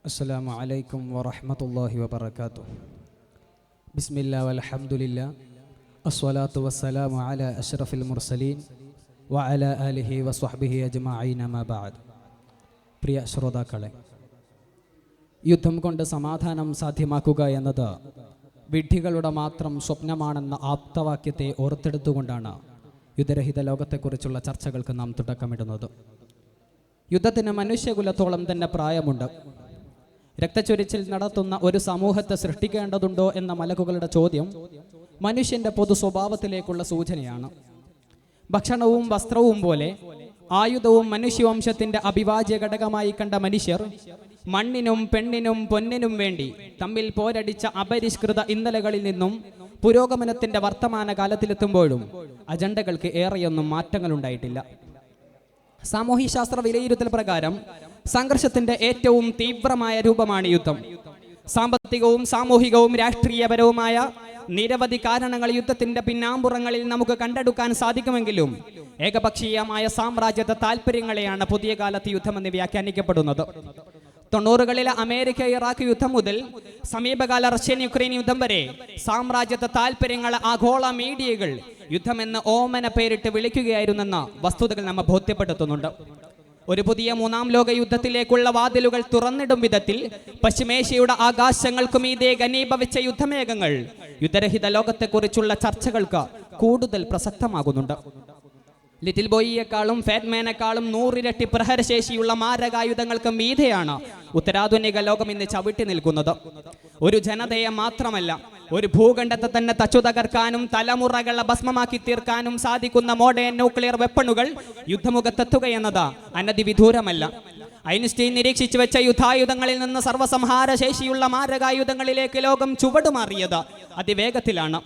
السلام عليكم ورحمة الله وبركاته. بسم الله والحمد لله الصلاة والسلام على أشرف المرسلين وعلى آله وصحبه أجمعين ما بعد. പ്രിയ ശ്രോതാക്കളെ, യുദ്ധം കൊണ്ട് സമാധാനം സാധ്യമാക്കുക എന്നത് വിഡ്ഢികളുടെ മാത്രം സ്വപ്നമാണെന്ന ആപ്തവാക്യത്തെ ഓർത്തെടുത്തുകൊണ്ടാണ് യുദ്ധരഹിത ലോകത്തെക്കുറിച്ചുള്ള ചർച്ചകൾക്ക് നാം തുടക്കമിടുന്നത്. യുദ്ധത്തിന് മനുഷ്യകുലത്തോളം തന്നെ പ്രായമുണ്ട്. രക്തച്ചൊരിച്ചിൽ നടത്തുന്ന ഒരു സമൂഹത്തെ സൃഷ്ടിക്കേണ്ടതുണ്ടോ എന്ന മലക്കുകളുടെ ചോദ്യം മനുഷ്യന്റെ പൊതു സ്വഭാവത്തിലേക്കുള്ള സൂചനയാണ്. ഭക്ഷണവും വസ്ത്രവും പോലെ ആയുധവും മനുഷ്യവംശത്തിന്റെ അവിഭാജ്യ ഘടകമായി കണ്ട മനുഷ്യർ മണ്ണിനും പെണ്ണിനും പൊന്നിനും വേണ്ടി തമ്മിൽ പോരടിച്ച അപരിഷ്കൃത ഇന്നലകളിൽ നിന്നും പുരോഗമനത്തിന്റെ വർത്തമാന കാലത്തിലെത്തുമ്പോഴും അജണ്ടകൾക്ക് ഏറെയൊന്നും മാറ്റങ്ങളുണ്ടായിട്ടില്ല. സാമൂഹ്യശാസ്ത്ര വിലയിരുത്തൽ പ്രകാരം സംഘർഷത്തിന്റെ ഏറ്റവും തീവ്രമായ രൂപമാണ് യുദ്ധം. സാമ്പത്തികവും സാമൂഹികവും രാഷ്ട്രീയപരവുമായ നിരവധി കാരണങ്ങൾ യുദ്ധത്തിന്റെ പിന്നാമ്പുറങ്ങളിൽ നമുക്ക് കണ്ടെടുക്കാൻ സാധിക്കുമെങ്കിലും ഏകപക്ഷീയമായ സാമ്രാജ്യത്വ താല്പര്യങ്ങളെയാണ് പുതിയ കാലത്ത് യുദ്ധമെന്ന് വ്യാഖ്യാനിക്കപ്പെടുന്നത്. 90കളിലെ അമേരിക്ക ഇറാഖ് യുദ്ധം മുതൽ സമീപകാല റഷ്യൻ യുക്രൈൻ യുദ്ധം വരെ സാമ്രാജ്യത്വ താല്പര്യങ്ങളെ ആഗോള മീഡിയകൾ യുദ്ധമെന്ന് ഓമന പേരിട്ട് വിളിക്കുകയായിരുന്നെന്ന വസ്തുതകൾ നമ്മെ ബോധ്യപ്പെടുത്തുന്നുണ്ട്. ഒരു പുതിയ മൂന്നാം ലോക യുദ്ധത്തിലേക്കുള്ള വാതിലുകൾ തുറന്നിടും വിധത്തിൽ പശ്ചിമേഷ്യയുടെ ആകാശങ്ങൾക്കുമീതെ ഘനീഭവിച്ച യുദ്ധമേഘങ്ങൾ യുദ്ധരഹിത ലോകത്തെക്കുറിച്ചുള്ള ചർച്ചകൾക്ക് കൂടുതൽ പ്രസക്തമാകുന്നുണ്ട്. ലിറ്റിൽ ബോയിയേക്കാളും ഫാറ്റ്മാനേക്കാളും 100 ഇരട്ടി പ്രഹരശേഷിയുള്ള മാരകായുധങ്ങൾക്ക് മീതെയാണ് ഉത്തരാധുനിക ലോകം ഇന്ന് ചവിട്ടി നിൽക്കുന്നത്. ഒരു ജനതയെ മാത്രമല്ല, ഒരു ഭൂഖണ്ഡത്തെ തന്നെ തച്ചു തകർക്കാനും തലമുറകളെ ഭസ്മമാക്കി തീർക്കാനും സാധിക്കുന്ന മോഡേൺ ന്യൂക്ലിയർ വെപ്പണുകൾ യുദ്ധമുഖത്തെത്തുകയെന്നത് അനധിവിദൂരമല്ല. ഐൻസ്റ്റീൻ നിരീക്ഷിച്ചു വെച്ച യുദ്ധായുധങ്ങളിൽ നിന്ന് സർവ്വസംഹാര ശേഷിയുള്ള മാരകായുധങ്ങളിലേക്ക് ലോകം ചുവടുമാറിയത് അതിവേഗത്തിലാണ്.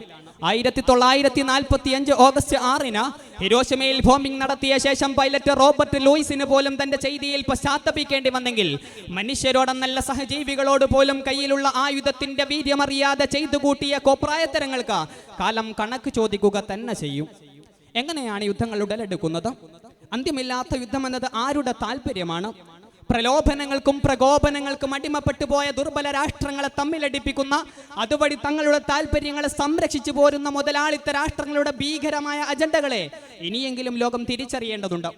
1945 ഓഗസ്റ്റ് 6 ഹിരോഷിമയിൽ ബോംബിംഗ് നടത്തിയ ശേഷം പൈലറ്റ് റോബർട്ട് ലൂയിസിന് പോലും തന്റെ ചെയ്തിയിൽ പശ്ചാത്തപിക്കേണ്ടി വന്നെങ്കിൽ മനുഷ്യരോടെന്നല്ല സഹജീവികളോട് പോലും കയ്യിലുള്ള ആയുധത്തിന്റെ വീര്യമറിയാതെ ചെയ്തു കൂട്ടിയ കോപ്രായത്തരങ്ങൾക്ക് കാലം കണക്ക് ചോദിക്കുക തന്നെ ചെയ്യും. എങ്ങനെയാണ് യുദ്ധങ്ങൾ ഉടലെടുക്കുന്നത്? അന്ത്യമില്ലാത്ത യുദ്ധമെന്നത് ആരുടെ താല്പര്യമാണ്? പ്രലോഭനങ്ങൾക്കും പ്രകോപനങ്ങൾക്കും അടിമപ്പെട്ടു പോയ ദുർബല രാഷ്ട്രങ്ങളെ തമ്മിലടിപ്പിക്കുന്ന, അതുവഴി തങ്ങളുടെ താല്പര്യങ്ങളെ സംരക്ഷിച്ചു പോരുന്ന മുതലാളിത്ത രാഷ്ട്രങ്ങളുടെ ഭീകരമായ അജണ്ടകളെ ഇനിയെങ്കിലും ലോകം തിരിച്ചറിയേണ്ടതുണ്ട്.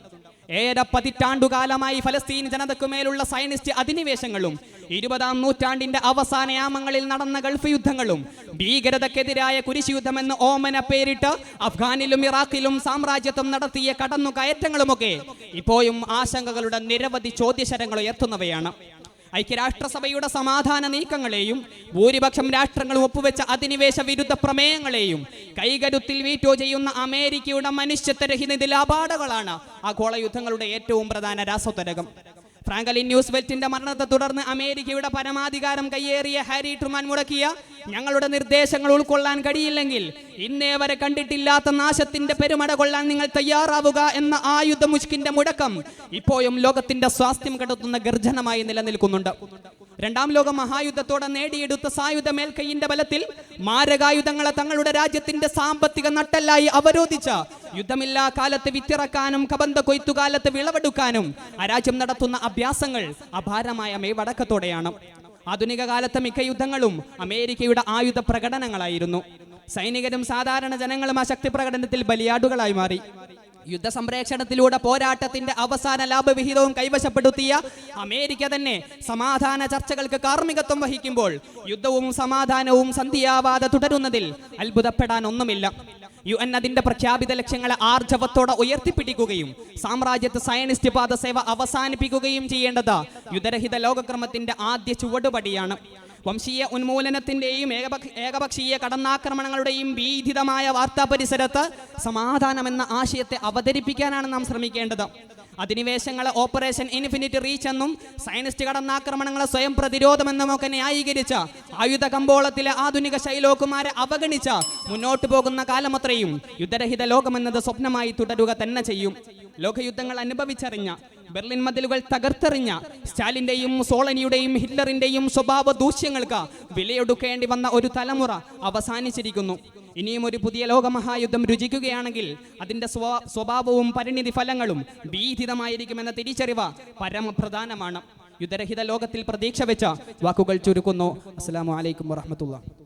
7 പതിറ്റാണ്ടുകാലമായി ഫലസ്തീൻ ജനതയ്ക്കുമേലുള്ള സയനിസ്റ്റ് അധിനിവേശങ്ങളും 20ാം നൂറ്റാണ്ടിന്റെ അവസാന യാമങ്ങളിൽ നടന്ന ഗൾഫ് യുദ്ധങ്ങളും ഭീകരതക്കെതിരായ കുരിശുയുദ്ധമെന്ന് ഓമന പേരിട്ട് അഫ്ഗാനിലും ഇറാഖിലും സാമ്രാജ്യത്വം നടത്തിയ കടന്നുകയറ്റങ്ങളുമൊക്കെ ഇപ്പോഴും ആശങ്കകളുടെ നിരവധി ചോദ്യശരങ്ങൾ ഉയർത്തുന്നവയാണ്. ഐക്യരാഷ്ട്രസഭയുടെ സമാധാന നീക്കങ്ങളെയും ഭൂരിപക്ഷം രാഷ്ട്രങ്ങളും ഒപ്പുവെച്ച അധിനിവേശ വിരുദ്ധ പ്രമേയങ്ങളെയും കൈകരുത്തിൽ വീറ്റോ ചെയ്യുന്ന അമേരിക്കയുടെ മനുഷ്യത്വരഹിത നിലപാടുകളാണ് ആഗോള യുദ്ധങ്ങളുടെ ഏറ്റവും പ്രധാന രാസത്വരകം. ഫ്രാങ്കലിൻ ന്യൂസ്വെൽറ്റിന്റെ മരണത്തെ തുടർന്ന് അമേരിക്കയുടെ പരമാധികാരം കയ്യേറിയ ഹാരി ട്രൂമാൻ മുടക്കിയ ഞങ്ങളുടെ നിർദ്ദേശങ്ങൾ ഉൾക്കൊള്ളാൻ കഴിയില്ലെങ്കിൽ ഇന്നേ വരെ കണ്ടിട്ടില്ലാത്ത നാശത്തിന്റെ പെരുമട കൊള്ളാൻ നിങ്ങൾ തയ്യാറാവുക എന്ന ആയുധ മുഷ്കിന്റെ മുടക്കം ഇപ്പോഴും ലോകത്തിന്റെ സ്വാസ്ഥ്യം കെടുത്തുന്ന ഗർജനമായി നിലനിൽക്കുന്നുണ്ട്. 2ാം ലോക മഹായുദ്ധത്തോടെ നേടിയെടുത്ത സായുധ മേൽക്കൈയിന്റെ ബലത്തിൽ മാരകായുധങ്ങളെ തങ്ങളുടെ രാജ്യത്തിന്റെ സാമ്പത്തിക നട്ടെല്ലായി അവരോധിച്ച യുദ്ധമില്ലാ കാലത്ത് വിത്തിറക്കാനും കബന്ധ കൊയ്ത്തുകാലത്ത് വിളവെടുക്കാനും ആ രാജ്യം നടത്തുന്ന അഭ്യാസങ്ങൾ അപാരമായ മേവടക്കത്തോടെയാണ്. ആധുനിക കാലത്തെ മിക്ക യുദ്ധങ്ങളും അമേരിക്കയുടെ ആയുധ പ്രകടനങ്ങളായിരുന്നു. സൈനികരും സാധാരണ ജനങ്ങളും ആ ശക്തി പ്രകടനത്തിൽ ബലിയാടുകളായി മാറി. യുദ്ധ സംപ്രേക്ഷണത്തിലൂടെ പോരാട്ടത്തിന്റെ അവസാന ലാഭവിഹിതവും കൈവശപ്പെടുത്തിയ അമേരിക്ക തന്നെ സമാധാന ചർച്ചകൾക്ക് കാർമ്മികത്വം വഹിക്കുമ്പോൾ യുദ്ധവും സമാധാനവും സന്ധിയാവാതെ തുടരുന്നതിൽ അത്ഭുതപ്പെടാൻ ഒന്നുമില്ല. UN അതിന്റെ പ്രഖ്യാപിത ലക്ഷ്യങ്ങളെ ആർജവത്തോടെ ഉയർത്തിപ്പിടിക്കുകയും സാമ്രാജ്യത്വ സയനിസ്റ്റ് പാദസേവ അവസാനിപ്പിക്കുകയും ചെയ്യേണ്ടത് യുദ്ധരഹിത ലോകക്രമത്തിന്റെ ആദ്യ ചുവടുപടിയാണ്. വംശീയ ഉന്മൂലനത്തിന്റെയും ഏകപക്ഷീയ കടന്നാക്രമണങ്ങളുടെയും ഭീതിതമായ വാർത്താ പരിസരത്ത് സമാധാനമെന്ന ആശയത്തെ അവതരിപ്പിക്കാനാണ് നാം ശ്രമിക്കേണ്ടത്. അധിനിവേശങ്ങളെ ഓപ്പറേഷൻ ഇൻഫിനിറ്റി റീച്ച് എന്നും സയനിസ്റ്റ് കടന്നാക്രമണങ്ങളെ സ്വയം പ്രതിരോധമെന്നും ഒക്കെ ന്യായീകരിച്ച ആയുധ കമ്പോളത്തിലെ ആധുനിക ശൈലോകുമാരെ അവഗണിച്ച മുന്നോട്ടു പോകുന്ന കാലമത്രയും യുദ്ധരഹിത ലോകമെന്നത് സ്വപ്നമായി തുടരുക തന്നെ ചെയ്യും. ലോകയുദ്ധങ്ങൾ അനുഭവിച്ചറിഞ്ഞ, ബെർലിൻ മതിലുകൾ തകർത്തെറിഞ്ഞ സ്റ്റാലിന്റെയും സോളനിയുടെയും ഹിറ്റ്ലറിന്റെയും സ്വഭാവ ദൂഷ്യങ്ങൾക്ക് വിലയൊടുക്കേണ്ടി വന്ന ഒരു തലമുറ അവസാനിച്ചിരിക്കുന്നു. ഇനിയും ഒരു പുതിയ ലോകമഹായുദ്ധം രുചിക്കുകയാണെങ്കിൽ അതിന്റെ സ്വഭാവവും പരിണിതി ഫലങ്ങളും ഭീതിതമായിരിക്കുമെന്ന തിരിച്ചറിവ് പരമപ്രധാനമാണ്. യുദ്ധരഹിത ലോകത്തിൽ പ്രതീക്ഷ വെച്ച വാക്കുകൾ ചുരുക്കുന്നു. അസ്സലാമു അലൈക്കും വറഹ്മത്തുള്ളാഹി.